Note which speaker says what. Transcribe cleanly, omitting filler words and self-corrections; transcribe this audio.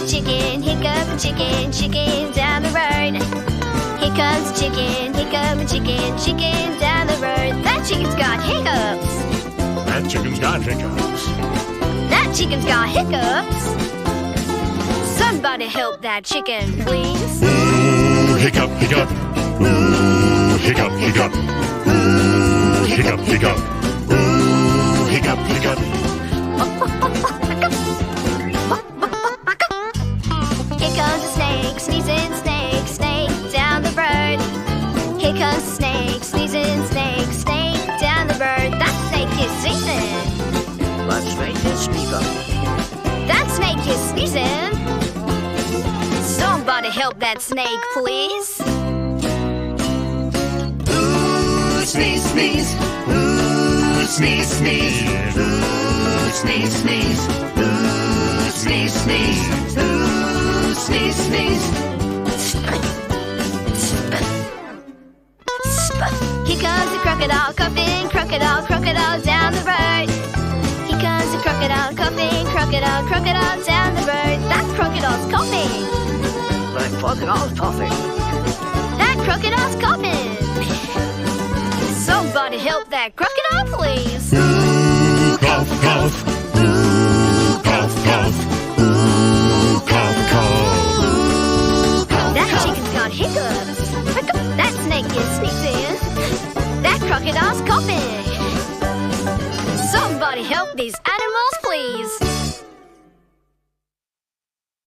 Speaker 1: chicken, hiccup, chicken, chicken down the road. Here comes chicken, hiccup, chicken, chicken down the road. That chicken's got hiccups.
Speaker 2: That chicken's got hiccups.
Speaker 1: That chicken's got hiccups. Somebody help that chicken, please.
Speaker 2: Ooh, hiccup, hiccup. Ooh, hiccup, hiccup. Ooh, hiccup, hiccup. Ooh, hiccup, hiccup.
Speaker 1: Here comes a snake, sneezing, snake, snake down the road. Here comes a snake, sneezing, snake, snake down the road. That snake is sneezing.
Speaker 3: That snake is sneezing.
Speaker 1: That snake is sneezing. Somebody help that snake, please.
Speaker 3: Ooh, sneeze, sneeze. Ooh, sneeze, sneeze. Ooh, sneeze, sneeze. Ooh, sneeze, sneeze. Ooh, sneeze, sneeze.
Speaker 1: Here comes a crocodile coughing, crocodile, crocodile down the road. Here comes a crocodile coughing, crocodile, crocodile down the road. That crocodile's coughing.
Speaker 3: That crocodile's coughing.
Speaker 1: That crocodile's coughing. Somebody help that crocodile, please.